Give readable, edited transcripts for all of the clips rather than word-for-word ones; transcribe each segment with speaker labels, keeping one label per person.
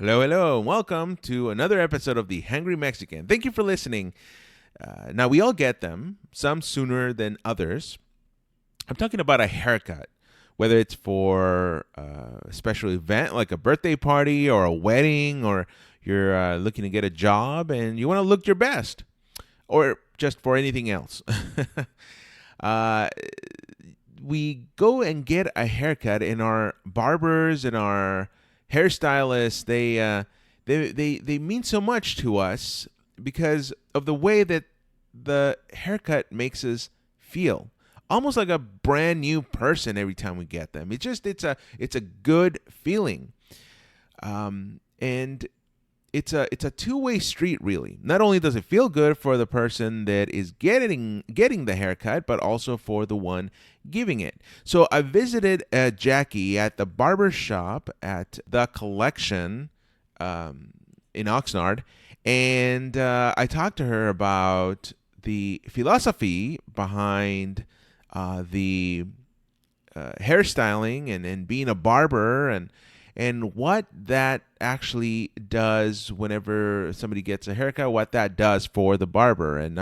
Speaker 1: Hello, hello, and welcome to another episode of the Hangry Mexican. Thank you for listening. Now, we all get them, some sooner than others. I'm talking about a haircut, whether it's for a special event like a birthday party or a wedding, or you're looking to get a job and you want to look your best, or just for anything else. We go and get a haircut, and our barbers and our hairstylists, they mean so much to us because of the way that the haircut makes us feel, almost like a brand new person every time we get them. It's a good feeling, and it's a two-way street, really. Not only does it feel good for the person that is getting the haircut, but also for the one giving it. So I visited Jackie at the Barbershop at the Collection in Oxnard, and I talked to her about the philosophy behind the hairstyling and being a barber, and what that actually does whenever somebody gets a haircut, what that does for the barber. And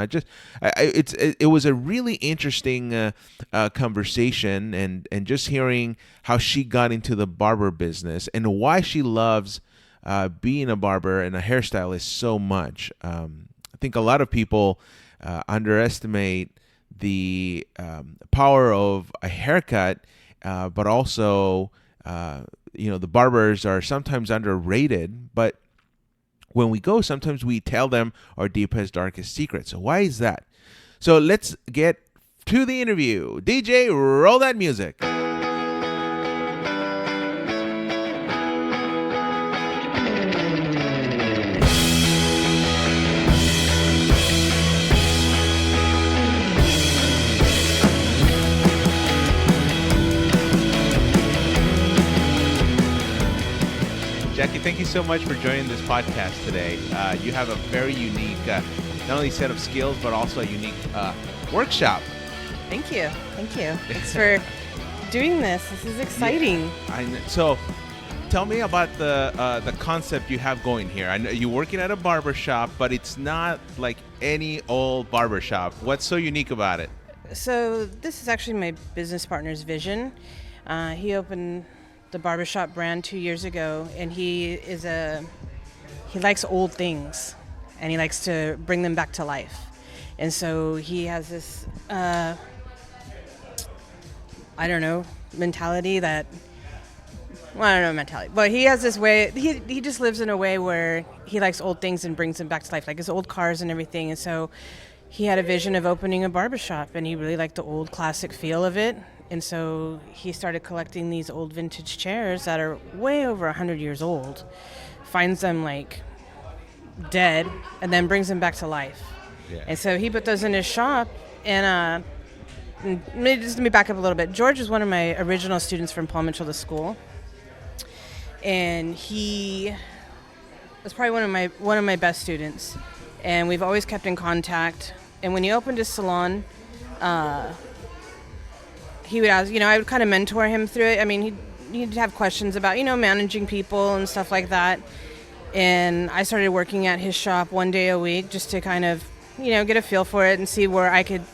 Speaker 1: it was a really interesting conversation, and just hearing how she got into the barber business and why she loves being a barber and a hairstylist so much. I think a lot of people underestimate the power of a haircut, but also the barbers are sometimes underrated, but when we go, sometimes we tell them our deepest, darkest secrets. So why is that? So let's get to the interview. DJ, roll that music. Jackie, thank you so much for joining this podcast today. You have a very unique, not only set of skills, but also a unique workshop.
Speaker 2: Thank you. Thanks for doing this. This is exciting.
Speaker 1: So tell me about the concept you have going here. I know you're working at a barbershop, but it's not like any old barbershop. What's so unique about it?
Speaker 2: So this is actually my business partner's vision. He opened the Barbershop brand 2 years ago, and he likes old things, and he likes to bring them back to life. And so he has this mentality that, but he has this way, he just lives in a way where he likes old things and brings them back to life, like his old cars and everything. And so he had a vision of opening a barbershop, and he really liked the old classic feel of it. And so he started collecting these old vintage chairs that are way over 100 years old, finds them like dead, and then brings them back to life. Yeah. And so he put those in his shop. And let me back up a little bit. George was one of my original students from Paul Mitchell, the school, and he was probably one of my best students. And we've always kept in contact. And when he opened his salon, he would ask, I would kind of mentor him through it. I mean, he'd have questions about, managing people and stuff like that. And I started working at his shop one day a week just to kind of, get a feel for it and see where I could,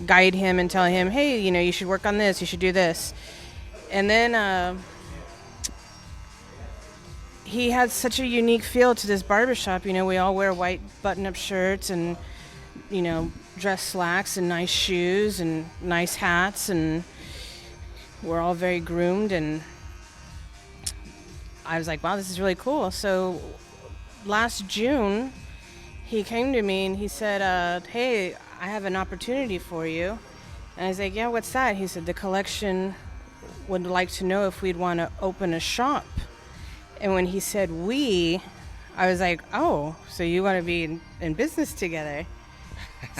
Speaker 2: guide him and tell him, hey, you should work on this, you should do this. And then he had such a unique feel to this barbershop. We all wear white button-up shirts and, dress slacks and nice shoes and nice hats, and we're all very groomed. And I was like, wow, this is really cool. So last June, he came to me and he said, hey, I have an opportunity for you. And I was like, yeah, what's that? He said, the collection would like to know if we'd want to open a shop. And when he said we, I was like, oh, so you want to be in business together?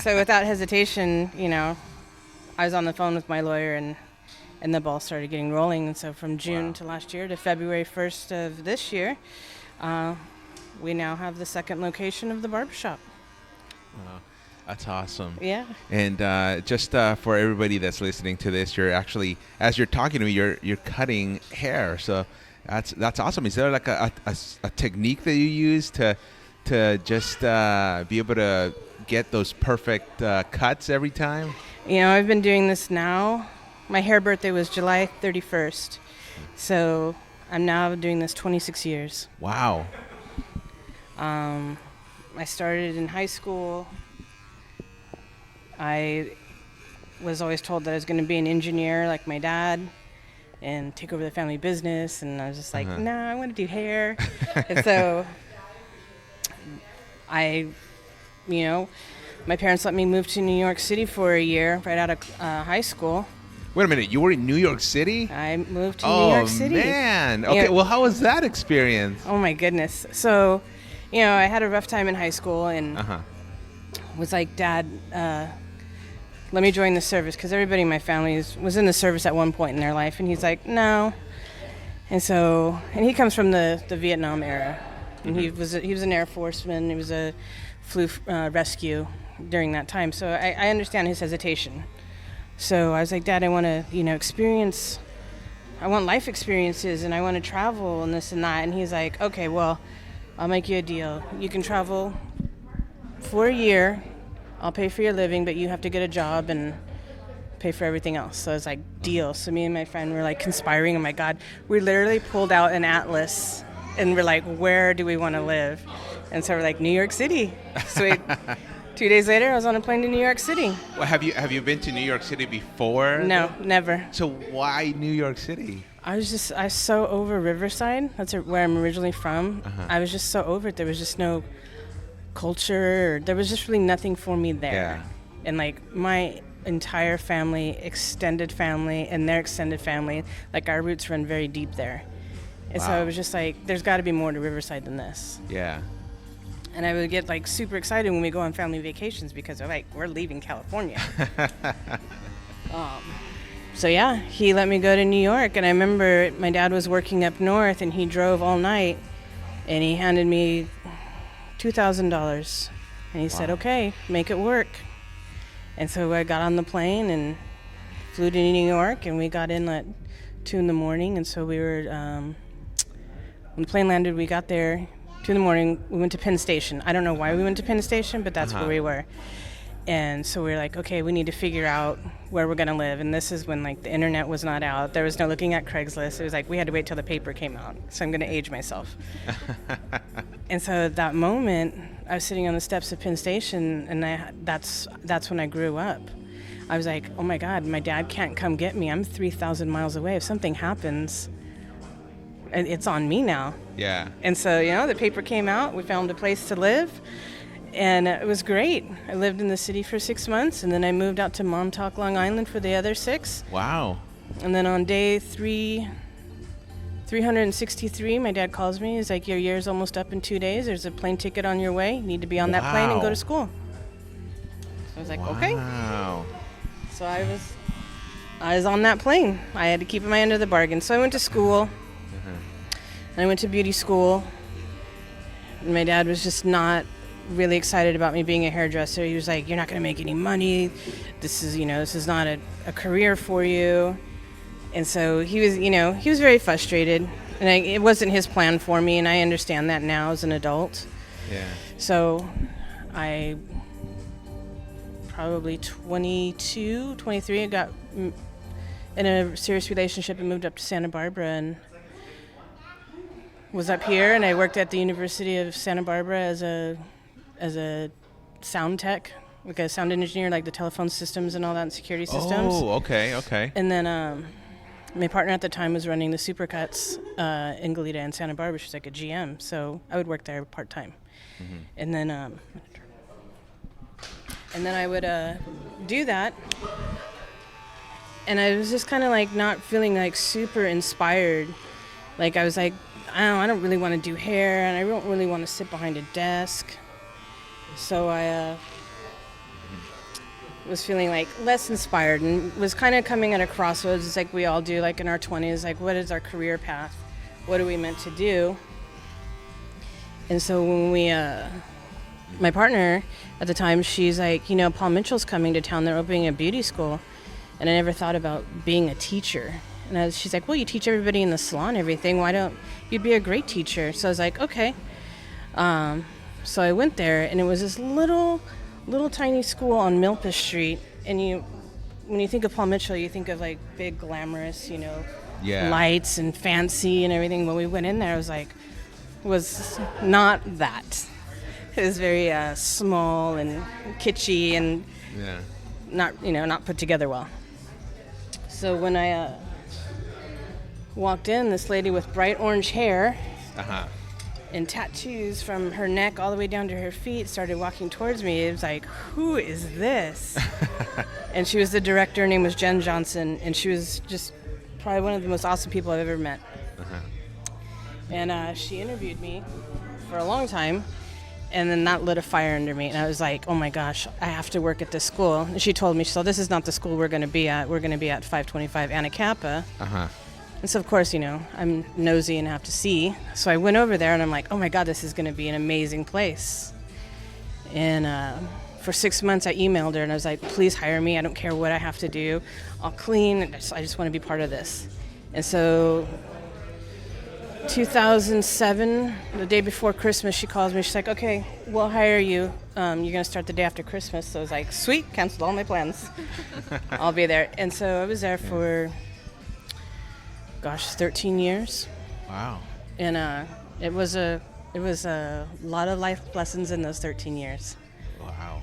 Speaker 2: So without hesitation, I was on the phone with my lawyer, and the ball started getting rolling. And so from June to last year to February 1st of this year, we now have the second location of the barbershop.
Speaker 1: Wow, that's awesome.
Speaker 2: Yeah.
Speaker 1: And just for everybody that's listening to this, you're actually, as you're talking to me, you're cutting hair. So That's awesome. Is there like a technique that you use to just be able to get those perfect cuts every time?
Speaker 2: I've been doing this now. My hair birthday was July 31st. So I'm now doing this 26 years.
Speaker 1: Wow.
Speaker 2: I started in high school. I was always told that I was going to be an engineer like my dad and take over the family business. And I was just like, no, I want to do hair. And so my parents let me move to New York City for a year right out of high school.
Speaker 1: Wait a minute, you were in New York City?
Speaker 2: I moved to New York City.
Speaker 1: Oh, man. Okay, well, how was that experience?
Speaker 2: Oh, my goodness. So, I had a rough time in high school and was like, Dad, let me join the service, because everybody in my family was in the service at one point in their life. And he's like, no. And he comes from the Vietnam era. And he was an Air Forceman. He was a flew rescue during that time. So I understand his hesitation. So I was like, Dad, I want to, I want life experiences and I want to travel and this and that. And he's like, okay, well, I'll make you a deal. You can travel for a year. I'll pay for your living, but you have to get a job and pay for everything else. So I was like, deal. So me and my friend were like conspiring. Oh my God, we literally pulled out an atlas and we're like, where do we want to live? And so we're like, New York City. So 2 days later, I was on a plane to New York City.
Speaker 1: Well, have you been to New York City before?
Speaker 2: No, never.
Speaker 1: So why New York City?
Speaker 2: I was so over Riverside. That's where I'm originally from. I was just so over it. There was just no culture. There was just really nothing for me there.
Speaker 1: Yeah.
Speaker 2: And like my entire family, extended family, and their extended family, like our roots run very deep there. And so it was just like, there's got to be more to Riverside than this.
Speaker 1: Yeah.
Speaker 2: And I would get like super excited when we go on family vacations because we're leaving California. So yeah, he let me go to New York. And I remember my dad was working up north and he drove all night and he handed me $2,000. And he said, okay, make it work. And so I got on the plane and flew to New York and we got in at 2 a.m. And so we were, when the plane landed, we got there 2 a.m. We went to Penn Station. I don't know why we went to Penn Station, but that's where we were. And so we were like, okay, we need to figure out where we're going to live. And this is when like the internet was not out. There was no looking at Craigslist. It was like we had to wait till the paper came out. So I'm going to age myself. And so at that moment, I was sitting on the steps of Penn Station, and that's when I grew up. I was like, oh my God, my dad can't come get me. I'm 3,000 miles away. If something happens, it's on me now.
Speaker 1: Yeah.
Speaker 2: And so, the paper came out. We found a place to live, and it was great. I lived in the city for 6 months, and then I moved out to Montauk, Long Island for the other 6.
Speaker 1: Wow.
Speaker 2: And then on day 363, my dad calls me. He's like, your year's almost up in 2 days. There's a plane ticket on your way. You need to be on that plane and go to school. So I was like, okay.
Speaker 1: Wow.
Speaker 2: So I was on that plane. I had to keep my end of the bargain. So I went to school. And I went to beauty school. And my dad was just not really excited about me being a hairdresser. He was like, you're not going to make any money. This is not a career for you. And so he was very frustrated. And it wasn't his plan for me, and I understand that now as an adult.
Speaker 1: Yeah.
Speaker 2: So I probably 22, 23, I got in a serious relationship and moved up to Santa Barbara and was up here, and I worked at the University of Santa Barbara as a sound tech, like a sound engineer, like the telephone systems and all that, and security systems.
Speaker 1: Oh, okay. And
Speaker 2: then my partner at the time was running the Supercuts in Goleta and Santa Barbara. She's like a GM, so I would work there part-time. Mm-hmm. And then I would do that, and I was just kind of like not feeling like super inspired. Like I was like, I don't really want to do hair, and I don't really want to sit behind a desk. So I was feeling like less inspired and was kind of coming at a crossroads. It's like we all do, like in our 20s, like what is our career path? What are we meant to do? And so when my partner at the time, she's like, Paul Mitchell's coming to town. They're opening a beauty school. And I never thought about being a teacher. And she's like, well, you teach everybody in the salon everything. Why don't you'd be a great teacher? So I was like, okay. So I went there, and it was this little tiny school on Milpas Street. And when you think of Paul Mitchell, you think of like big, glamorous, lights and fancy and everything. When we went in there, it was not that. It was very small and kitschy and not put together well. So when I walked in, this lady with bright orange hair and tattoos from her neck all the way down to her feet started walking towards me. It was like, who is this? And she was the director. Her name was Jen Johnson, and she was just probably one of the most awesome people I've ever met. And she interviewed me for a long time, and then that lit a fire under me. And I was like, oh my gosh, I have to work at this school. And she told me, so this is not the school we're going to be at. We're going to be at 525 Anacapa. And so, of course, I'm nosy and have to see. So I went over there, and I'm like, oh my God, this is going to be an amazing place. And for 6 months, I emailed her, and I was like, please hire me. I don't care what I have to do. I'll clean. I just want to be part of this. And so 2007, the day before Christmas, she calls me. She's like, okay, we'll hire you. You're going to start the day after Christmas. So I was like, sweet, canceled all my plans. I'll be there. And so I was there for 13 years.
Speaker 1: Wow.
Speaker 2: And it was a lot of life lessons in those 13 years.
Speaker 1: Wow.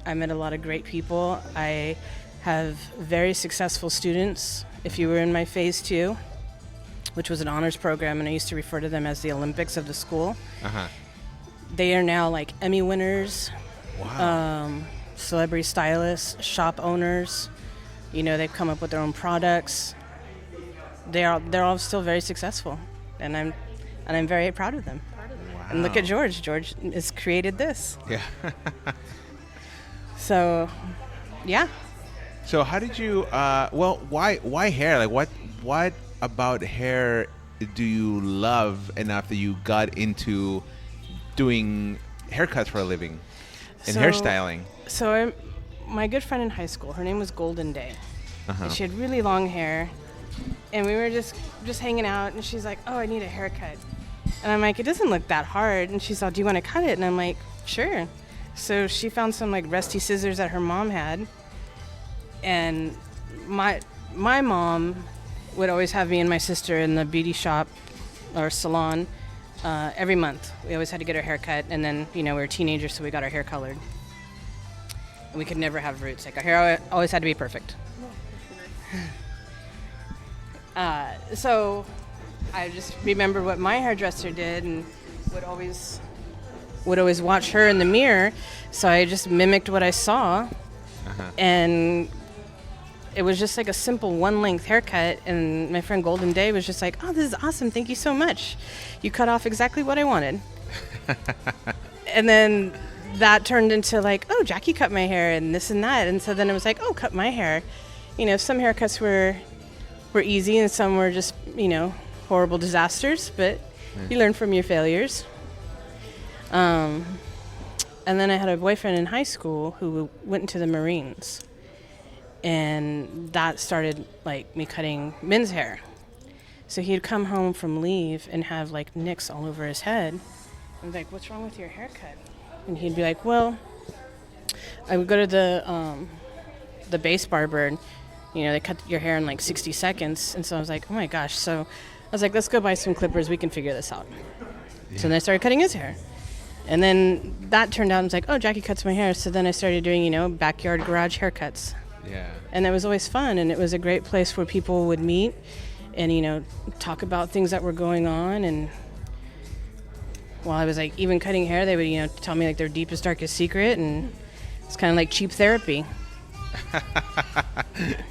Speaker 2: I met a lot of great people. I have very successful students. If you were in my phase 2, which was an honors program, and I used to refer to them as the Olympics of the school. They are now like Emmy winners.
Speaker 1: Wow.
Speaker 2: Celebrity stylists, shop owners. They've come up with their own products. They're all still very successful, and I'm very proud of them.
Speaker 1: Wow.
Speaker 2: And look at George. George has created this.
Speaker 1: Yeah.
Speaker 2: So, yeah.
Speaker 1: So how did you? Why hair? Like what about hair do you love enough that you got into doing haircuts for a living and hairstyling?
Speaker 2: So my good friend in high school, her name was Golden Day. And she had really long hair, and we were just hanging out, and she's like, oh, I need a haircut. And I'm like, it doesn't look that hard. And she's like, do you want to cut it? And I'm like, sure. So she found some like rusty scissors that her mom had, and my mom would always have me and my sister in the beauty shop or salon every month. We always had to get our hair cut, and then we were teenagers, so we got our hair colored. And we could never have roots. Like, our hair always had to be perfect. So I just remember what my hairdresser did, and would always watch her in the mirror. So I just mimicked what I saw, and it was just like a simple one-length haircut. And my friend Golden Day was just like, oh, this is awesome. Thank you so much. You cut off exactly what I wanted. And then that turned into like, oh, Jackie cut my hair and this and that. And so then it was like, oh, cut my hair. Some haircuts were easy, and some were just, horrible disasters, but you learn from your failures. And then I had a boyfriend in high school who went into the Marines, and that started like me cutting men's hair. So he'd come home from leave and have like nicks all over his head. I was like, what's wrong with your haircut? And he'd be like, well, I would go to the base barber, and they cut your hair in like 60 seconds. And so I was like, oh my gosh. So I was like, let's go buy some clippers. We can figure this out. Yeah. So then I started cutting his hair. And then that turned out, I was like, oh, Jackie cuts my hair. So then I started doing, backyard garage haircuts.
Speaker 1: Yeah. And
Speaker 2: it was always fun. And it was a great place where people would meet and, talk about things that were going on. And while I was like even cutting hair, they would, tell me like their deepest, darkest secret. And it's kind of like cheap therapy.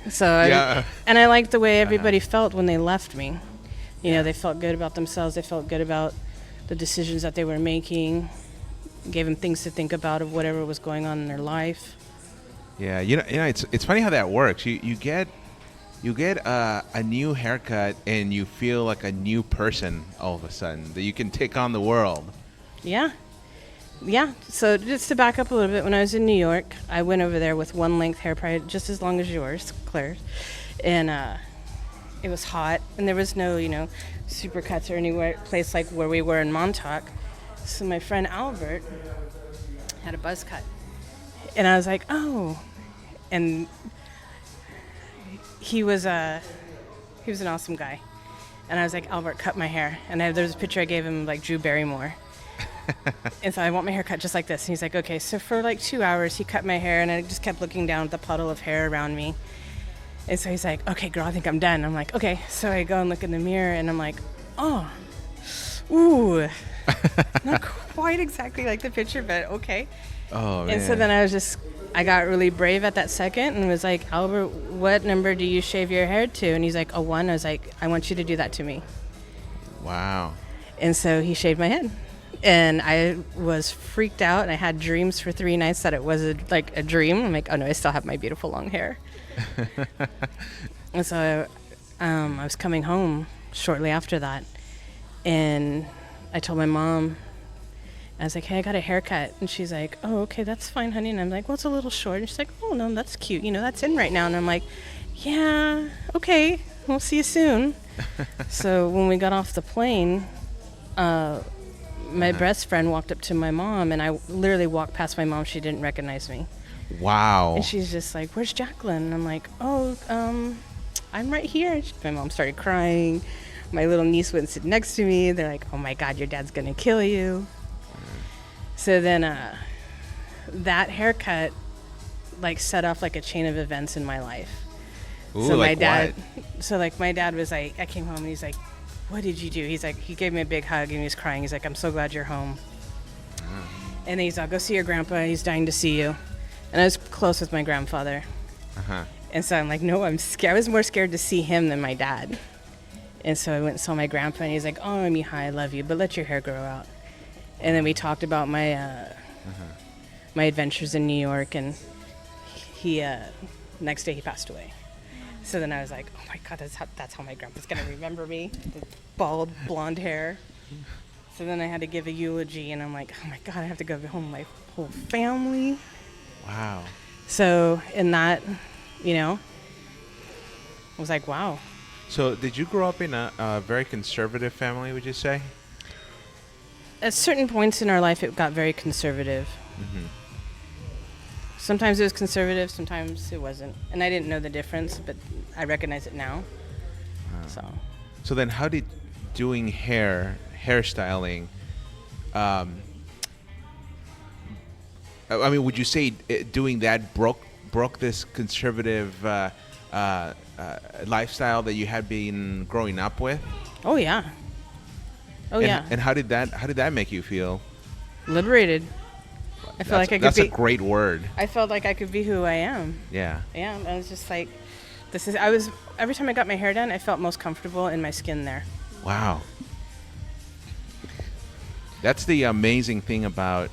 Speaker 2: So,
Speaker 1: yeah.
Speaker 2: I liked the way everybody felt when they left me. They felt good about themselves. They felt good about the decisions that they were making. Gave them things to think about of whatever was going on in their life.
Speaker 1: Yeah, it's funny how that works. You get a new haircut and you feel like a new person all of a sudden, that you can take on the world.
Speaker 2: Yeah. So just to back up a little bit, when I was in New York, I went over there with one length hair, probably just as long as yours, Claire. And it was hot, and there was no, supercuts or anywhere place like where we were in Montauk. So my friend Albert had a buzz cut, and I was like, oh, and he was an awesome guy, and I was like, Albert, cut my hair, and there's a picture I gave him like Drew Barrymore. And so I want my hair cut just like this. And he's like, okay. So for like 2 hours, he cut my hair, and I just kept looking down at the puddle of hair around me. And so he's like, okay, girl, I think I'm done. I'm like, okay. So I go and look in the mirror, and I'm like, oh, ooh. Not quite exactly like the picture, but okay.
Speaker 1: Oh, man.
Speaker 2: And so then I got really brave at that second and was like, Albert, what number do you shave your hair to? And he's like, a 1. I was like, I want you to do that to me.
Speaker 1: Wow.
Speaker 2: And so he shaved my head. And I was freaked out, and I had dreams for 3 nights that it was a dream. I'm like, oh no, I still have my beautiful long hair. And so I was coming home shortly after that, and I told my mom, I was like, hey, I got a haircut. And she's like, oh, okay, that's fine, honey. And I'm like, well, it's a little short. And she's like, oh, no, that's cute. That's in right now. And I'm like, yeah, okay, we'll see you soon. So when we got off the plane, my best friend walked up to my mom, and I literally walked past my mom. She didn't recognize me.
Speaker 1: Wow.
Speaker 2: And she's just like, where's Jacqueline? And I'm like, oh, I'm right here. My mom started crying. My little niece went and sit next to me. They're like, oh my God, your dad's going to kill you. So then that haircut set off like a chain of events in my life.
Speaker 1: Ooh,
Speaker 2: so
Speaker 1: like
Speaker 2: my dad,
Speaker 1: what?
Speaker 2: So like my dad was like, I came home and he's like, what did you do? He's like, he gave me a big hug and he was crying. He's like, I'm so glad you're home. And then he's like, go see your grandpa. He's dying to see you. And I was close with my grandfather. And so I'm like, no, I'm scared. I was more scared to see him than my dad. And so I went and saw my grandpa, and he's like, oh, Mija, I love you, but let your hair grow out. And then we talked about my my adventures in New York, and he next day he passed away. So then I was like, oh my God, that's how my grandpa's gonna remember me, the bald blonde hair. So then I had to give a eulogy, and I'm like, oh my God, I have to go home with my whole family.
Speaker 1: Wow.
Speaker 2: So in that, I was like, wow.
Speaker 1: So did you grow up in a very conservative family, would you say?
Speaker 2: At certain points in our life, it got very conservative.
Speaker 1: Mm-hmm.
Speaker 2: Sometimes it was conservative, sometimes it wasn't. And I didn't know the difference, but I recognize it now.
Speaker 1: Wow. So then how did doing hairstyling, I mean, would you say doing that broke this conservative lifestyle that you had been growing up with?
Speaker 2: Oh yeah. Yeah.
Speaker 1: And how did that make you feel?
Speaker 2: Liberated. I felt like I could
Speaker 1: That's a great word.
Speaker 2: I felt like I could be who I am.
Speaker 1: Yeah.
Speaker 2: Yeah. I was just like, every time I got my hair done, I felt most comfortable in my skin there.
Speaker 1: Wow. That's the amazing thing about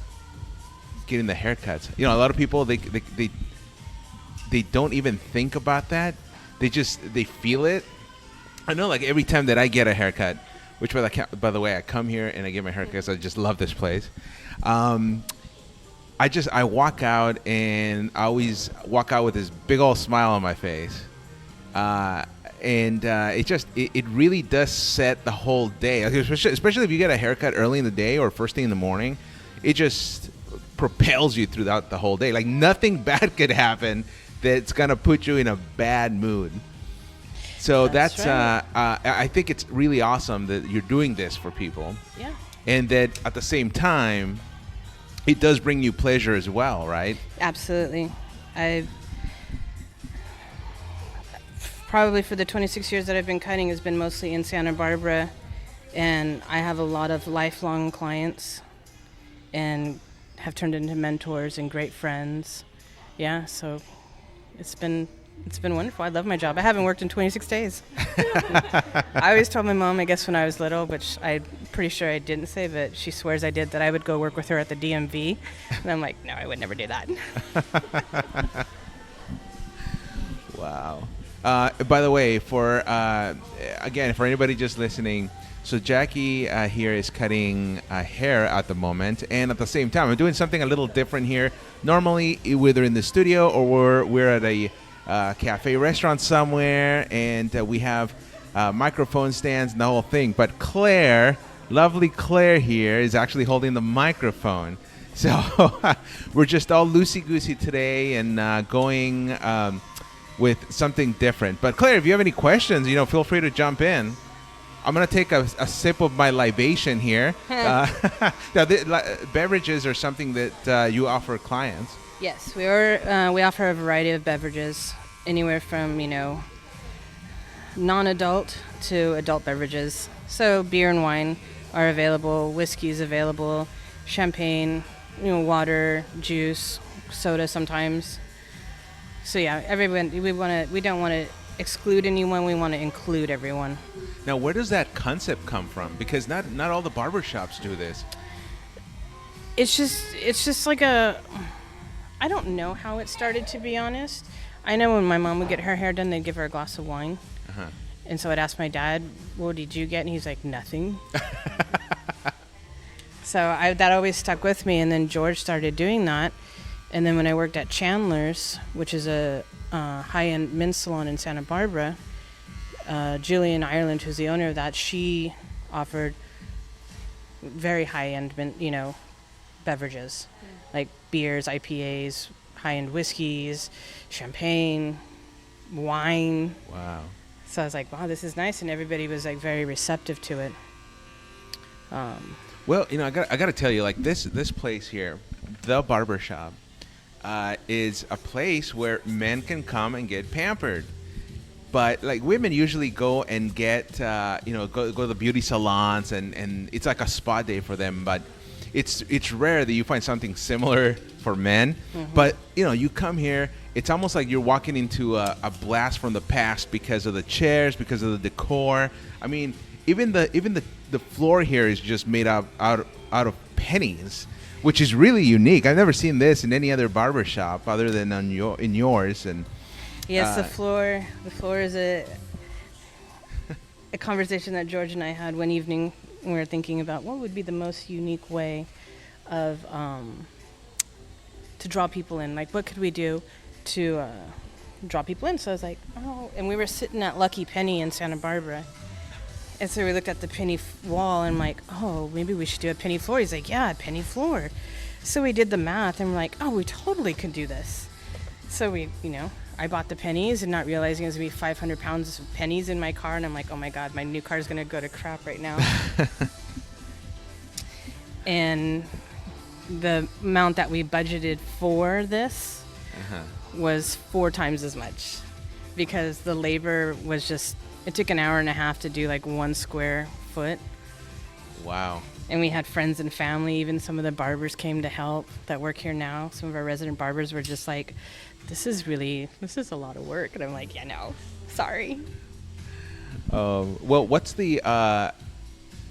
Speaker 1: getting the haircuts. A lot of people they don't even think about that. They feel it. I know, like every time that I get a haircut, which by the way, I come here and I get my haircut because I just love this place. I walk out, and I always walk out with this big old smile on my face. It really does set the whole day. Like, especially if you get a haircut early in the day or first thing in the morning, it just propels you throughout the whole day. Like nothing bad could happen that's gonna put you in a bad mood. So that's right. I think it's really awesome that you're doing this for people.
Speaker 2: Yeah.
Speaker 1: And that at the same time, it does bring you pleasure as well, right?
Speaker 2: Absolutely. Probably for the 26 years that I've been cutting has been mostly in Santa Barbara, and I have a lot of lifelong clients and have turned into mentors and great friends. Yeah, so it's been wonderful. I love my job. I haven't worked in 26 days. I always told my mom, I guess when I was little, which I'm pretty sure I didn't say, but she swears I did, that I would go work with her at the DMV. And I'm like, no, I would never do that.
Speaker 1: Wow. By the way, for anybody just listening, so Jackie here is cutting hair at the moment, and at the same time, I'm doing something a little different here. Normally, whether in the studio or we're at cafe restaurant somewhere, and we have microphone stands and the whole thing. But Claire, lovely Claire here, is actually holding the microphone. So we're just all loosey-goosey today and going with something different. But Claire, if you have any questions, feel free to jump in. I'm going to take a sip of my libation here. Now, beverages are something that you offer clients.
Speaker 2: Yes, we offer a variety of beverages, anywhere from, non-adult to adult beverages. So beer and wine are available, whiskey is available, champagne, water, juice, soda sometimes. So yeah, everyone, we don't want to exclude anyone, we want to include everyone.
Speaker 1: Now, where does that concept come from? Because not all the barbershops do this.
Speaker 2: It's just like I don't know how it started, to be honest. I know when my mom would get her hair done, they'd give her a glass of wine. Uh-huh. And so I'd ask my dad, what did you get? And he's like, nothing. So that always stuck with me. And then George started doing that. And then when I worked at Chandler's, which is a high-end men's salon in Santa Barbara, Jillian Ireland, who's the owner of that, she offered very high-end, beverages, like beers, IPAs, high-end whiskeys, champagne, wine.
Speaker 1: Wow.
Speaker 2: So I was like, wow, this is nice, and everybody was like very receptive to it.
Speaker 1: Well, I got to tell you, like this place here, the Barbershop, is a place where men can come and get pampered. But like women usually go and get, go to the beauty salons, and it's like a spa day for them. But it's rare that you find something similar for men. Mm-hmm. But you come here, it's almost like you're walking into a blast from the past because of the chairs, because of the decor. I mean, even the floor here is just made out of pennies, which is really unique. I've never seen this in any other barbershop other than in yours. And
Speaker 2: yes, the floor is a conversation that George and I had one evening when we were thinking about what would be the most unique way of to draw people in. Like, what could we do to draw people in? So I was like, and we were sitting at Lucky Penny in Santa Barbara. And so we looked at the penny wall, and I'm like, maybe we should do a penny floor. He's like, yeah, a penny floor. So we did the math, and we're like, we totally could do this. So we, I bought the pennies and not realizing it was going to be 500 pounds of pennies in my car. And I'm like, oh my God, my new car is going to go to crap right now. And the amount that we budgeted for this was 4 times as much, because the labor was it took an hour and a half to do like 1 square foot.
Speaker 1: Wow.
Speaker 2: And we had friends and family, even some of the barbers came to help that work here now. Some of our resident barbers were just like, this is a lot of work. And I'm like, yeah, no, sorry.
Speaker 1: Well, what's the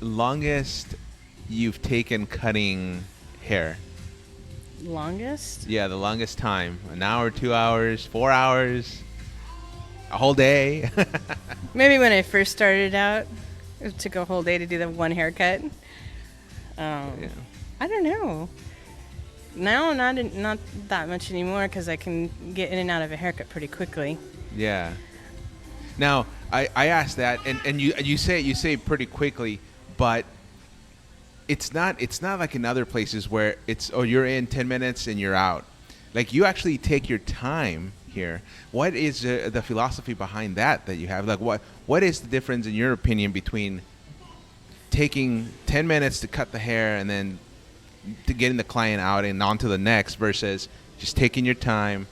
Speaker 1: longest you've taken cutting hair?
Speaker 2: Longest?
Speaker 1: Yeah, the longest time. 1 hour, 2 hours, 4 hours, a whole day.
Speaker 2: Maybe when I first started out, it took a whole day to do the one haircut. Yeah. I don't know. Now, not that much anymore, because I can get in and out of a haircut pretty quickly. Yeah.
Speaker 1: Now, I asked that, and you say pretty quickly, but it's not like in other places where it's you're in 10 minutes and you're out. Like, you actually take your time here. What is the philosophy behind that you have? Like, what is the difference in your opinion between taking 10 minutes to cut the hair and then to getting the client out and on to the next, versus just taking your time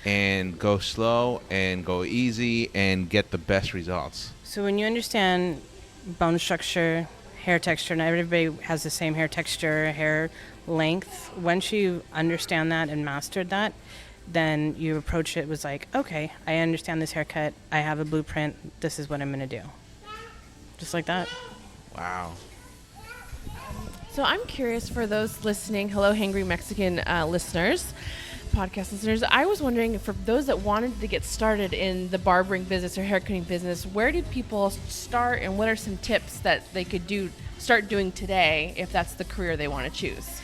Speaker 1: and go slow and go easy and get the best results?
Speaker 2: So when you understand bone structure, hair texture, and everybody has the same hair texture, hair length, once you understand that and mastered that, then you approach it was like, okay, I understand this haircut, I have a blueprint, this is what I'm going to do. Just like that.
Speaker 1: Wow.
Speaker 3: So I'm curious, for those listening, hello, Hangry Mexican listeners, podcast listeners, I was wondering, for those that wanted to get started in the barbering business or haircutting business, where do people start, and what are some tips that they could start doing today if that's the career they want to choose?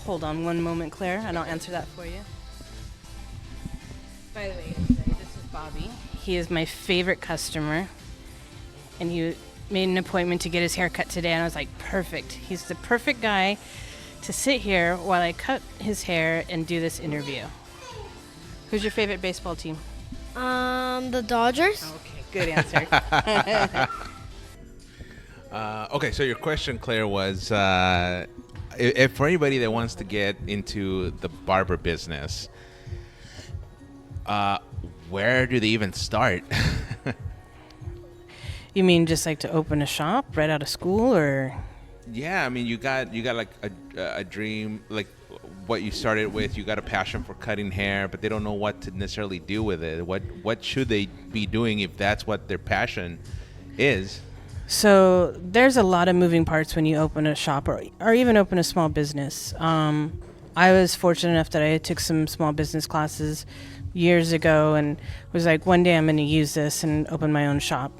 Speaker 2: Hold on one moment, Claire, and I'll answer that for you. By the way, this is Bobby. He is my favorite customer, and he made an appointment to get his hair cut today, and I was like, perfect. He's the perfect guy to sit here while I cut his hair and do this interview. Who's your favorite baseball team?
Speaker 4: The Dodgers.
Speaker 2: Okay, good answer.
Speaker 1: Okay, so your question, Claire, was if for anybody that wants to get into the barber business, where do they even start?
Speaker 2: You mean just like to open a shop right out of school, or?
Speaker 1: Yeah, I mean, you got like a dream, like what you started with. You got a passion for cutting hair, but they don't know what to necessarily do with it. What should they be doing if that's what their passion is?
Speaker 2: So there's a lot of moving parts when you open a shop or even open a small business. I was fortunate enough that I took some small business classes years ago and was like, one day I'm going to use this and open my own shop.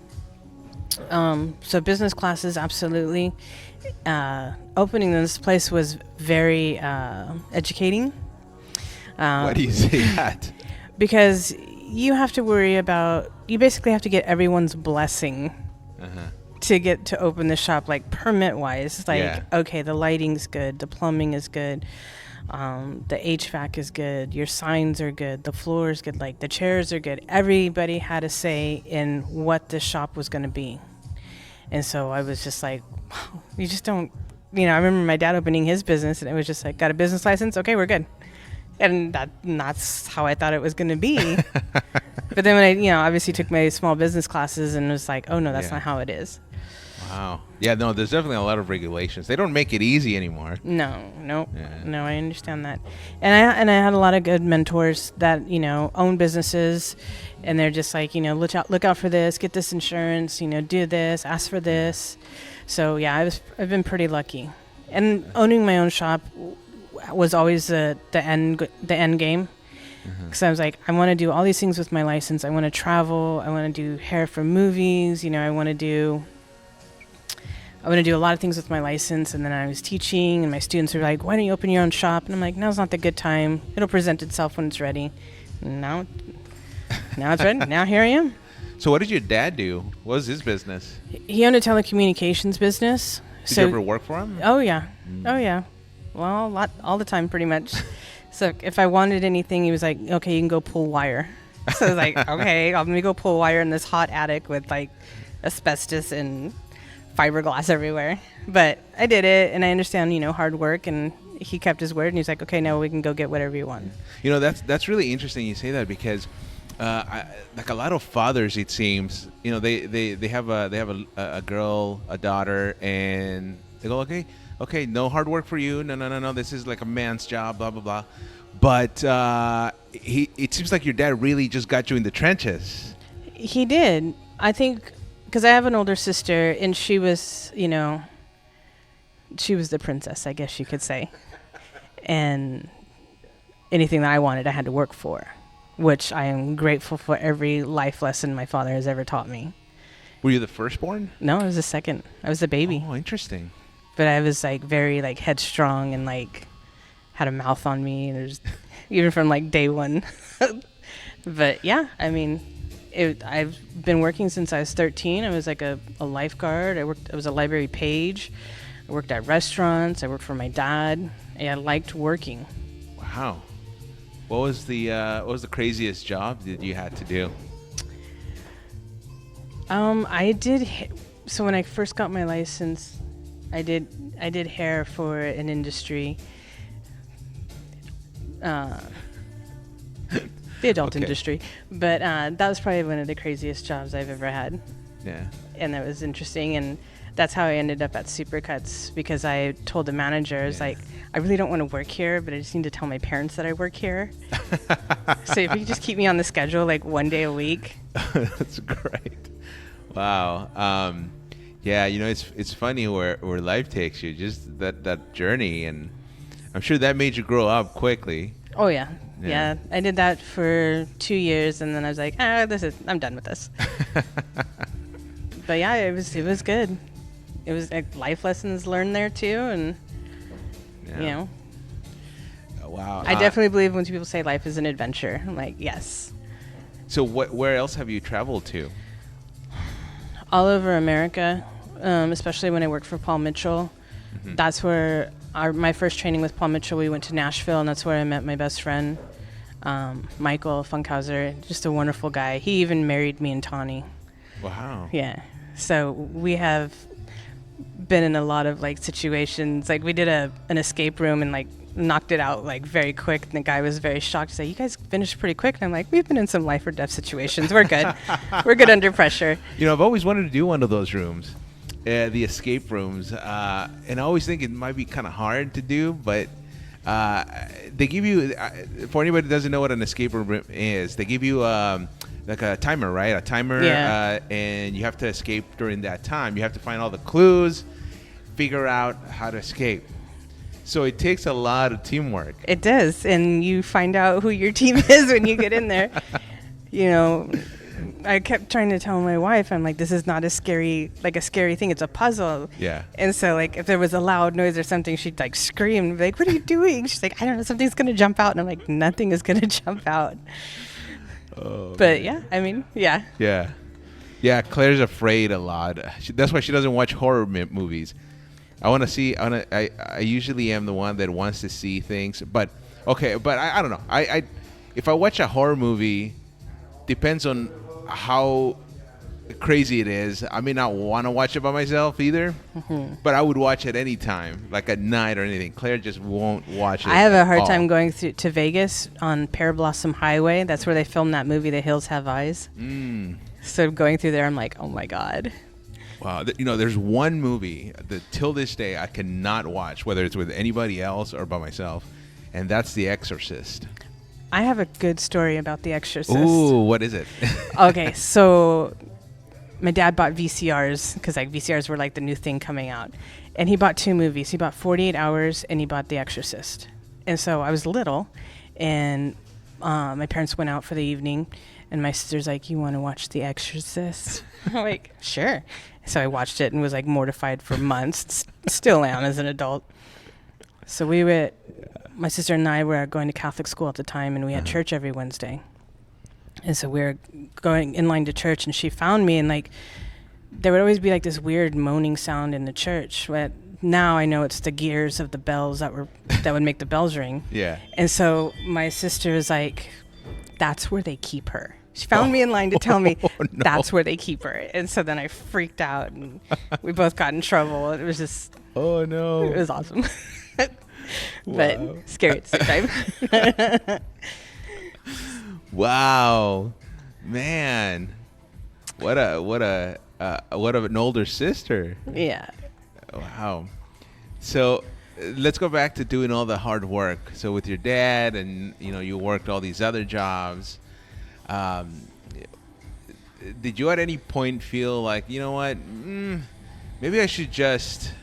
Speaker 2: So business classes, absolutely. Opening this place was very educating.
Speaker 1: Why do you say that?
Speaker 2: Because you have to worry about, you basically have to get everyone's blessing to get to open the shop, like permit wise. Like, okay, the lighting's good, the plumbing is good, the HVAC is good, your signs are good, the floor is good, like the chairs are good. Everybody had a say in what the shop was going to be. And so I was just like, wow, you just don't, I remember my dad opening his business and it was just like, got a business license? Okay, we're good. And that's how I thought it was going to be. But then when I, obviously took my small business classes and was like, oh no, that's not how it is.
Speaker 1: Wow. Yeah, no, there's definitely a lot of regulations. They don't make it easy anymore.
Speaker 2: No, I understand that. And I had a lot of good mentors that, own businesses, and they're just like, look out for this, get this insurance, do this, ask for this. So yeah, I've been pretty lucky. And owning my own shop was always the end game. Because I was like, I want to do all these things with my license. I want to travel. I want to do hair for movies. I want to do a lot of things with my license. And then I was teaching, and my students were like, why don't you open your own shop? And I'm like, now's not the good time. It'll present itself when it's ready. And now it's ready. Now here I am.
Speaker 1: So what did your dad do? What was his business?
Speaker 2: He owned a telecommunications business.
Speaker 1: Did you ever work for him?
Speaker 2: Oh, yeah. Oh, yeah. Well, all the time, pretty much. So if I wanted anything, he was like, okay, you can go pull wire. So I was like, okay, let me go pull wire in this hot attic with like asbestos and fiberglass everywhere. But I did it, and I understand, hard work, and he kept his word, and he's like, okay, now we can go get whatever you want.
Speaker 1: That's really interesting you say that, because like a lot of fathers, it seems, they have a girl, a daughter, and they go, okay, no hard work for you. No. This is like a man's job, blah, blah, blah. But it seems like your dad really just got you in the trenches.
Speaker 2: He did. I think because I have an older sister, and she was, she was the princess, I guess you could say. And anything that I wanted, I had to work for, which I am grateful for every life lesson my father has ever taught me.
Speaker 1: Were you the firstborn?
Speaker 2: No, I was the second. I was the baby.
Speaker 1: Oh, interesting.
Speaker 2: But I was like very like headstrong and like had a mouth on me, and there's even from like day one. But yeah, I mean, I've been working since I was 13. I was like a lifeguard. I was a library page. I worked at restaurants. I worked for my dad. I liked working.
Speaker 1: Wow. What was the craziest job that you had to do? So when I first got my license, I did hair for an industry, the adult industry. But that was probably one of the craziest jobs I've ever had. Yeah.
Speaker 2: And that was interesting, and that's how I ended up at Supercuts, because I told the manager, I was like, I really don't want to work here, but I just need to tell my parents that I work here. So if you could just keep me on the schedule like one day a week.
Speaker 1: That's great. Wow. Yeah, it's funny where life takes you, just that journey, and I'm sure that made you grow up quickly.
Speaker 2: Oh yeah. I did that for 2 years, and then I was like, I'm done with this. But yeah, it was good. It was like life lessons learned there too, and
Speaker 1: Wow.
Speaker 2: I definitely believe when people say life is an adventure. I'm like, yes.
Speaker 1: So where else have you traveled to?
Speaker 2: All over America, especially when I worked for Paul Mitchell.
Speaker 1: Mm-hmm.
Speaker 2: That's where my first training with Paul Mitchell, we went to Nashville, and that's where I met my best friend, Michael Funkhauser. Just a wonderful guy. He even married me and Tawny.
Speaker 1: Wow.
Speaker 2: Yeah. So we have been in a lot of like situations. Like we did an escape room and like knocked it out like very quick. And the guy was very shocked to say, "You guys finished pretty quick." And I'm like, "We've been in some life or death situations. We're good. We're good under pressure."
Speaker 1: You know, I've always wanted to do one of those rooms, the escape rooms, and I always think it might be kind of hard to do, but they give you, for anybody that doesn't know what an escape room is, they give you like a timer, right? A timer,
Speaker 2: Yeah.
Speaker 1: and you have to escape during that time. You have to find all the clues, figure out how to escape. So it takes a lot of teamwork.
Speaker 2: It does, and you find out who your team is when you get in there. You know, I kept trying to tell my wife, I'm like, this is not a scary thing. It's a puzzle.
Speaker 1: Yeah.
Speaker 2: And so, like, if there was a loud noise or something, she'd like scream, like, "What are you doing?" She's like, "I don't know, something's gonna jump out." And I'm like, "Nothing is gonna jump out."
Speaker 1: Oh,
Speaker 2: But
Speaker 1: man.
Speaker 2: yeah, I mean, yeah.
Speaker 1: Yeah, Claire's afraid a lot. That's why she doesn't watch horror movies. I usually am the one that wants to see things, but I don't know. I if I watch a horror movie, depends on how crazy it is. I may not want to watch it by myself either, but I would watch it any time, like at night or anything. Claire just won't watch it.
Speaker 2: I have a
Speaker 1: at
Speaker 2: hard
Speaker 1: all.
Speaker 2: time going to Vegas on Pear Blossom Highway. That's where they filmed that movie, The Hills Have Eyes. So going through there, I'm like, oh my God.
Speaker 1: Wow, there's one movie that till this day I cannot watch, whether it's with anybody else or by myself, and that's The Exorcist.
Speaker 2: I have a good story about The Exorcist.
Speaker 1: Ooh, what is it?
Speaker 2: Okay, so my dad bought VCRs because like VCRs were like the new thing coming out, and he bought two movies. He bought 48 Hours and he bought The Exorcist. And so I was little, and my parents went out for the evening, and my sister's like, "You want to watch The Exorcist?" I'm like, "Sure." So I watched it and was like mortified for months. Still am as an adult. So my sister and I were going to Catholic school at the time, and we had church every Wednesday. And so we were going in line to church, and she found me, and like there would always be like this weird moaning sound in the church. But now I know it's the gears of the bells that would make the bells ring.
Speaker 1: Yeah.
Speaker 2: And so my sister was like, "That's where they keep her." She found me in line to tell me that's where they keep her. And so then I freaked out, and we both got in trouble. It was just,
Speaker 1: Oh no.
Speaker 2: it was awesome.
Speaker 1: Wow.
Speaker 2: But scary at the same time.
Speaker 1: Wow, man, what an older sister.
Speaker 2: Yeah.
Speaker 1: Wow. So let's go back to doing all the hard work. So with your dad, and you worked all these other jobs. Did you at any point feel like, you know what, maybe I should just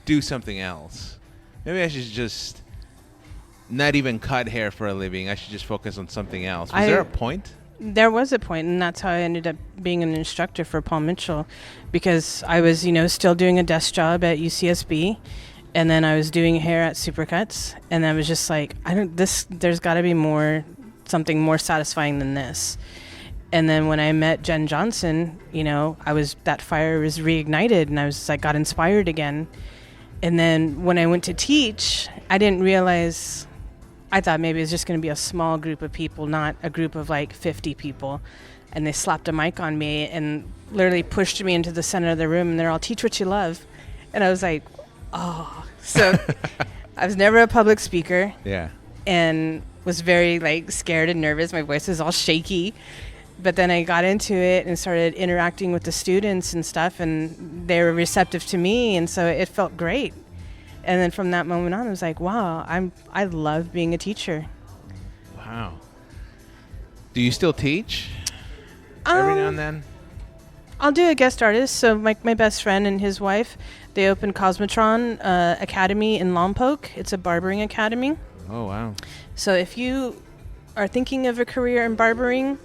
Speaker 1: do something else? Maybe I should just not even cut hair for a living. I should just focus on something else. Was there a point?
Speaker 2: There was a point, and that's how I ended up being an instructor for Paul Mitchell, because I was, still doing a desk job at UCSB, and then I was doing hair at Supercuts, and I was just like, there's got to be something more satisfying than this. And then when I met Jen Johnson, that fire was reignited, and I was like, got inspired again. And then when I went to teach, I didn't realize, I thought maybe it was just going to be a small group of people, not a group of like 50 people. And they slapped a mic on me and literally pushed me into the center of the room, and they're all, "Teach what you love." And I was like, oh. So I was never a public speaker.
Speaker 1: Yeah.
Speaker 2: And was very like scared and nervous. My voice was all shaky. But then I got into it and started interacting with the students and stuff, and they were receptive to me, and so it felt great. And then from that moment on, I was like, wow, I love being a teacher.
Speaker 1: Wow. Do you still teach every now and then?
Speaker 2: I'll do a guest artist. So my best friend and his wife, they opened Cosmetron Academy in Lompoc. It's a barbering academy.
Speaker 1: Oh, wow.
Speaker 2: So if you are thinking of a career in barbering,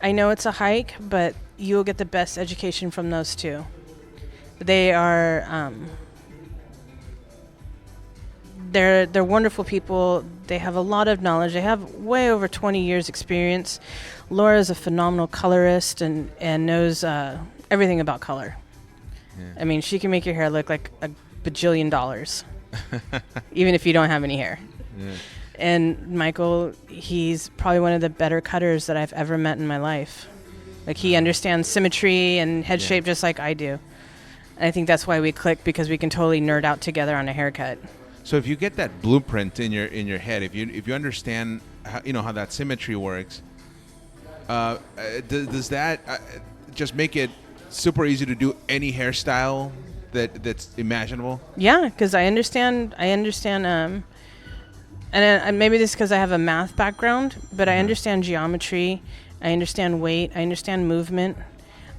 Speaker 2: I know it's a hike, but you'll get the best education from those two. They are they're wonderful people. They have a lot of knowledge. They have way over 20 years experience. Laura is a phenomenal colorist and knows everything about color.
Speaker 1: Yeah.
Speaker 2: I mean, she can make your hair look like a bajillion dollars, even if you don't have any hair.
Speaker 1: Yeah.
Speaker 2: And Michael, he's probably one of the better cutters that I've ever met in my life. Like, he understands symmetry and head shape just like I do. And I think that's why we click, because we can totally nerd out together on a haircut.
Speaker 1: So if you get that blueprint in your head, if you understand how that symmetry works, does that just make it super easy to do any hairstyle that's imaginable?
Speaker 2: Yeah, because I understand. And maybe this is because I have a math background, but I understand geometry. I understand weight. I understand movement.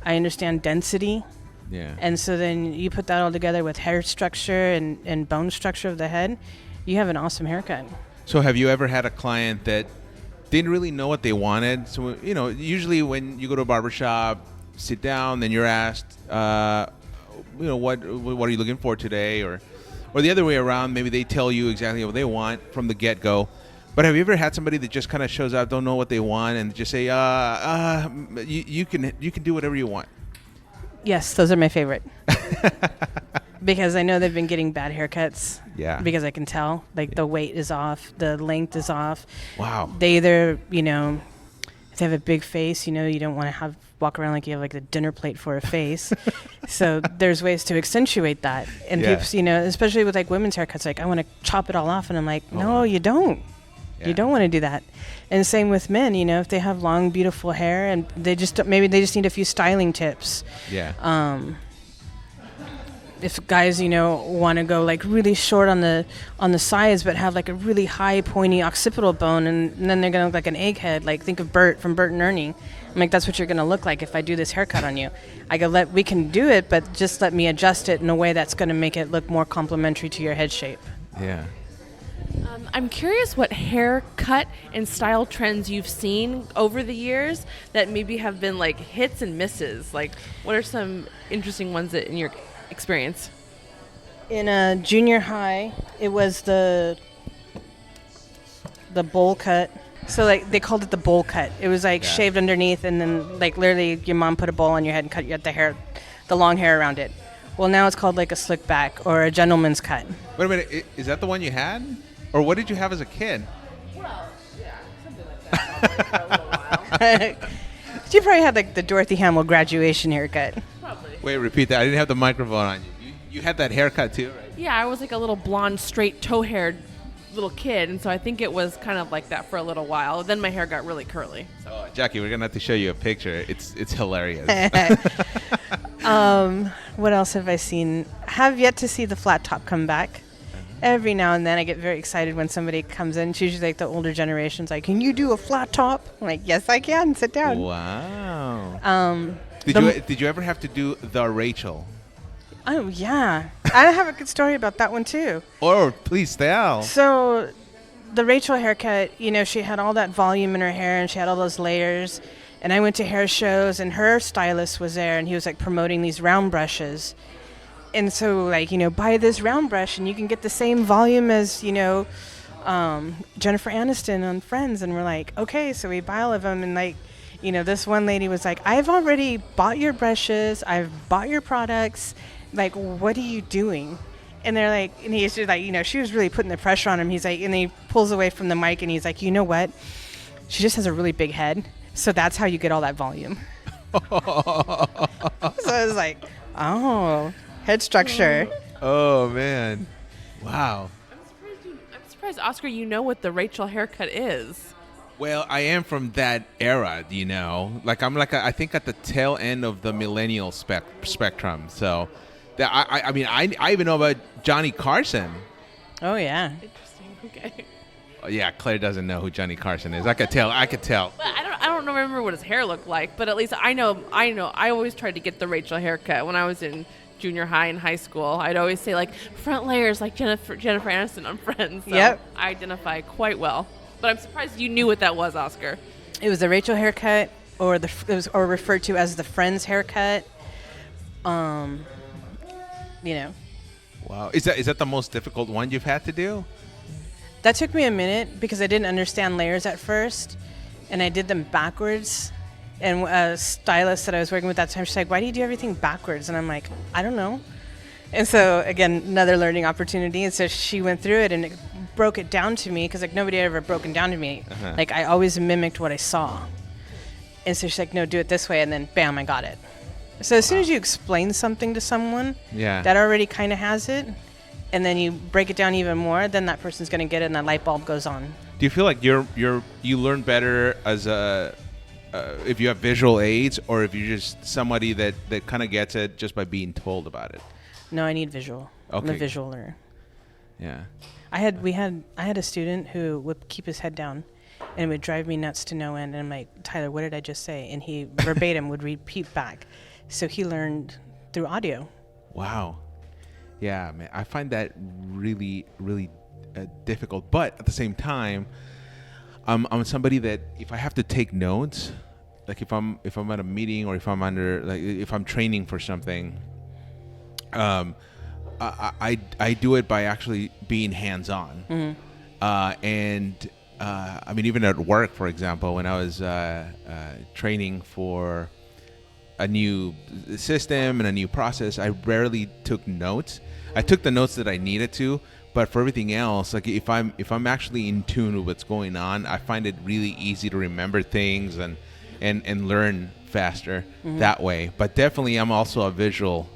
Speaker 2: I understand density.
Speaker 1: Yeah.
Speaker 2: And so then you put that all together with hair structure and bone structure of the head, you have an awesome haircut.
Speaker 1: So have you ever had a client that didn't really know what they wanted? So, usually when you go to a barbershop, sit down, then you're asked, what are you looking for today? Or the other way around, maybe they tell you exactly what they want from the get-go. But have you ever had somebody that just kind of shows up, don't know what they want, and just say, you can do whatever you want?
Speaker 2: Yes, those are my favorite. Because I know they've been getting bad haircuts.
Speaker 1: Yeah.
Speaker 2: Because I can tell. Like, the weight is off, the length is off.
Speaker 1: Wow.
Speaker 2: They either, if they have a big face, you don't want to walk around like you have like a dinner plate for a face. So there's ways to accentuate that. And people, especially with like women's haircuts, like, I want to chop it all off. And I'm like, no, you don't. Yeah. You don't want to do that. And same with men, if they have long, beautiful hair and maybe they just need a few styling tips.
Speaker 1: Yeah.
Speaker 2: If guys, want to go like really short on the sides, but have like a really high, pointy occipital bone, and then they're gonna look like an egghead. Like, think of Bert from Bert and Ernie. I'm like, that's what you're gonna look like if I do this haircut on you. I go, we can do it, but just let me adjust it in a way that's gonna make it look more complementary to your head shape.
Speaker 1: Yeah.
Speaker 3: I'm curious what haircut and style trends you've seen over the years that maybe have been like hits and misses. Like, what are some interesting ones that in your experience?
Speaker 2: In junior high, it was the bowl cut. So like they called it the bowl cut. It was like shaved underneath, and then like literally your mom put a bowl on your head and cut the long hair around it. Well, now it's called like a slick back or a gentleman's cut.
Speaker 1: Wait a minute, is that the one you had? Or what did you have as a kid?
Speaker 3: Well, yeah, something like that for a little while.
Speaker 2: You probably had like the Dorothy Hamill graduation haircut.
Speaker 3: Probably.
Speaker 1: Wait, repeat that. I didn't have the microphone on you. You had that haircut too, right?
Speaker 3: Yeah, I was like a little blonde, straight, toe-haired little kid, and so I think it was kind of like that for a little while. Then my hair got really curly. So.
Speaker 1: Oh, Jackie, we're gonna have to show you a picture. It's hilarious.
Speaker 2: What else have I seen? I have yet to see the flat top come back. Every now and then I get very excited when somebody comes in. It's usually like the older generation's like, can you do a flat top? I'm like, yes, I can. Sit down.
Speaker 1: Wow. Did you ever have to do the Rachel?
Speaker 2: Oh, yeah. I have a good story about that one, too.
Speaker 1: Oh, please tell.
Speaker 2: So the Rachel haircut, she had all that volume in her hair and she had all those layers. And I went to hair shows and her stylist was there and he was like promoting these round brushes. And so, like, buy this round brush and you can get the same volume as, Jennifer Aniston on Friends. And we're like, okay, so we buy all of them. And, like, this one lady was like, I've already bought your brushes. I've bought your products. Like, what are you doing? And they're like, and he's just like, she was really putting the pressure on him. He's like, and he pulls away from the mic and he's like, you know what? She just has a really big head. So that's how you get all that volume. So I was like, oh. Head structure.
Speaker 1: Oh, man. Wow.
Speaker 3: I'm surprised, Oscar, you know what the Rachel haircut is.
Speaker 1: Well, I am from that era, Like, I'm I think at the tail end of the millennial spectrum. So, I even know about Johnny Carson.
Speaker 2: Oh, yeah.
Speaker 3: Interesting. Okay.
Speaker 1: Oh, yeah, Claire doesn't know who Johnny Carson is. I could tell.
Speaker 3: But I don't remember what his hair looked like, but at least I know. I always tried to get the Rachel haircut when I was in junior high and high school. I'd always say like front layers like Jennifer Aniston on Friends. So
Speaker 2: yep.
Speaker 3: I identify quite well. But I'm surprised you knew what that was, Oscar.
Speaker 2: It was the Rachel haircut, or it was referred to as the Friends haircut.
Speaker 1: Wow. Is that the most difficult one you've had to do?
Speaker 2: That took me a minute because I didn't understand layers at first, and I did them backwards. And a stylist that I was working with at that time, she's like, "Why do you do everything backwards?" And I'm like, "I don't know." And so again, another learning opportunity. And so she went through it and it broke it down to me because like nobody had ever broken down to me. Like I always mimicked what I saw. And so she's like, "No, do it this way," and then bam, I got it. So as soon as you explain something to someone that already kind of has it, and then you break it down even more, then that person's going to get it and that light bulb goes on.
Speaker 1: Do you feel like you learn better as a if you have visual aids, or if you're just somebody that kind of gets it just by being told about it?
Speaker 2: No, I need visual.
Speaker 1: Okay.
Speaker 2: I'm a visual learner.
Speaker 1: Yeah.
Speaker 2: I had a student who would keep his head down, and it would drive me nuts to no end. And I'm like, "Tyler, what did I just say?" And he verbatim would repeat back. So he learned through audio.
Speaker 1: Wow. Yeah, man. I find that really, really difficult. But at the same time, I'm somebody that if I have to take notes, like if I'm at a meeting or if I'm training for something, I do it by actually being hands-on. And I mean, even at work, for example, when I was training for a new system and a new process, I rarely took notes. I took the notes that I needed to, but for everything else, like if I'm actually in tune with what's going on, I find it really easy to remember things and learn faster that way. But definitely, I'm also a visual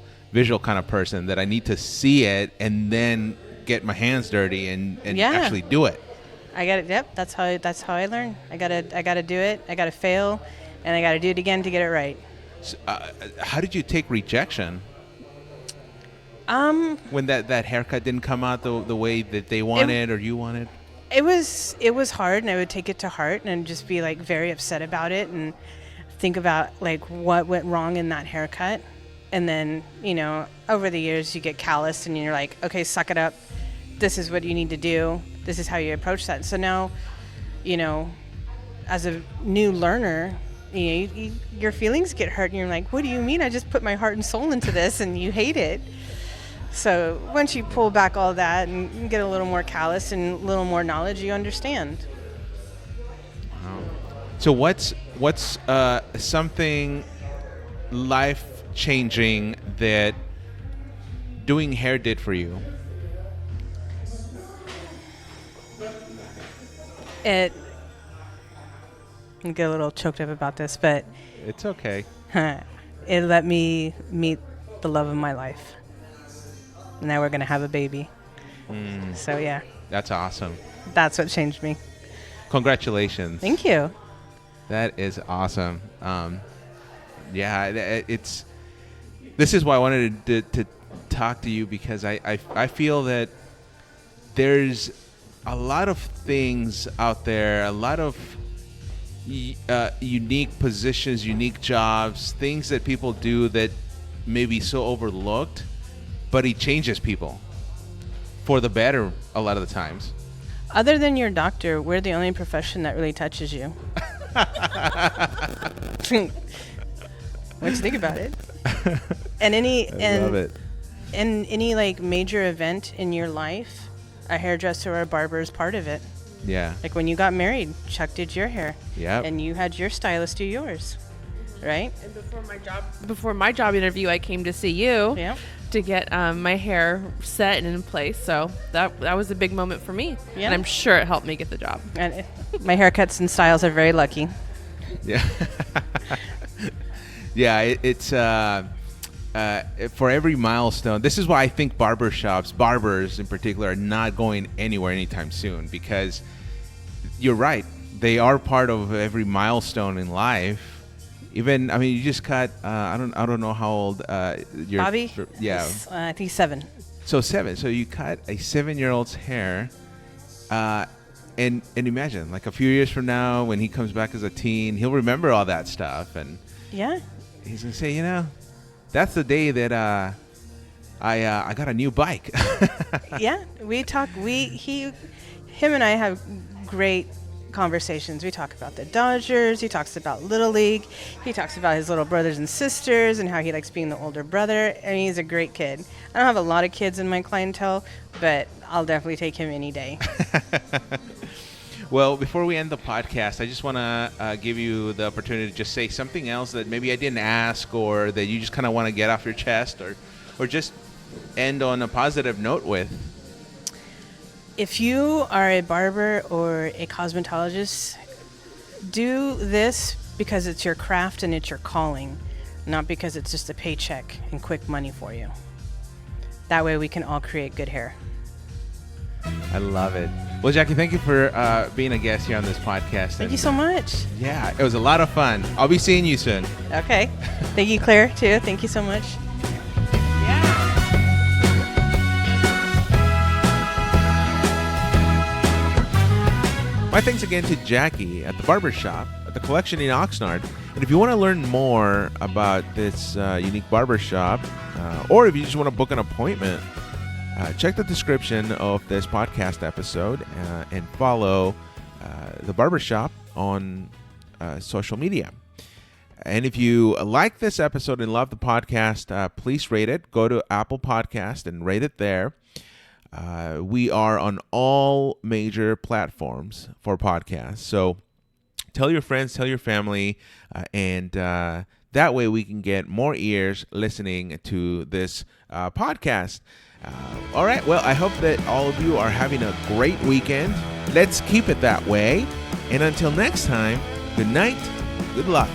Speaker 1: kind of person that I need to see it and then get my hands dirty and actually do it.
Speaker 2: I got it. Yep, that's how I learn. I gotta do it. I gotta fail, and I gotta do it again to get it right.
Speaker 1: So, how did you take rejection? When that haircut didn't come out the way that they wanted or you wanted?
Speaker 2: It was hard, and I would take it to heart and just be like very upset about it and think about like what went wrong in that haircut. And then, over the years you get calloused and you're like, "Okay, suck it up. This is what you need to do. This is how you approach that." So now, as a new learner, your feelings get hurt and you're like, "What do you mean? I just put my heart and soul into this," and you hate it. So once you pull back all that and get a little more callous and a little more knowledge, you understand.
Speaker 1: Wow. So what's something life-changing that doing hair did for you?
Speaker 2: I get a little choked up about this, but
Speaker 1: It's okay.
Speaker 2: it let me meet the love of my life. Now we're going to have a baby. So, yeah.
Speaker 1: That's awesome.
Speaker 2: That's what changed me.
Speaker 1: Congratulations.
Speaker 2: Thank you.
Speaker 1: That is awesome. This is why I wanted to talk to you, because I feel that there's a lot of things out there, a lot of unique positions, unique jobs, things that people do that may be so overlooked, but he changes people for the better a lot of the times.
Speaker 2: Other than your doctor, we're the only profession that really touches you. What do you think about it? And
Speaker 1: love it.
Speaker 2: In any like major event in your life, a hairdresser or a barber is part of it.
Speaker 1: Yeah.
Speaker 2: Like when you got married, Chuck did your hair.
Speaker 1: Yep.
Speaker 2: And you had your stylist do yours. Right?
Speaker 3: And before my job interview, I came to see you to get my hair set and in place. So that was a big moment for me. Yeah. And I'm sure it helped me get the job.
Speaker 2: And my haircuts and styles are very lucky.
Speaker 1: Yeah. Yeah, it's for every milestone. This is why I think barbers in particular, are not going anywhere anytime soon, because you're right. They are part of every milestone in life. Even, I mean, you just cut, I don't know how old your
Speaker 2: Bobby?
Speaker 1: Yeah.
Speaker 2: I think he's 7.
Speaker 1: So 7. So you cut a 7-year-old's hair, and imagine, like a few years from now, when he comes back as a teen, he'll remember all that stuff, and he's gonna say, that's the day that I got a new bike.
Speaker 2: Yeah, we talk. Him and I have great conversations. We talk about the Dodgers. He talks about Little League. He talks about his little brothers and sisters and how he likes being the older brother. And he's a great kid. I don't have a lot of kids in my clientele, but I'll definitely take him any day.
Speaker 1: Well, before we end the podcast, I just want to give you the opportunity to just say something else that maybe I didn't ask, or that you just kind of want to get off your chest, or just end on a positive note with.
Speaker 2: If you are a barber or a cosmetologist, do this because it's your craft and it's your calling, not because it's just a paycheck and quick money for you. That way we can all create good hair.
Speaker 1: I love it. Well, Jackie, thank you for being a guest here on this podcast.
Speaker 2: Thank you so much.
Speaker 1: Yeah, it was a lot of fun. I'll be seeing you soon.
Speaker 2: Okay. Thank you, Claire, too. Thank you so much.
Speaker 1: My thanks again to Jackie at the Barbershop at the Collection in Oxnard. And if you want to learn more about this unique barbershop, or if you just want to book an appointment, check the description of this podcast episode and follow the Barbershop on social media. And if you like this episode and love the podcast, please rate it. Go to Apple Podcast and rate it there. We are on all major platforms for podcasts. So tell your friends, tell your family, and that way we can get more ears listening to this podcast. All right. Well, I hope that all of you are having a great weekend. Let's keep it that way. And until next time, good night. Good luck.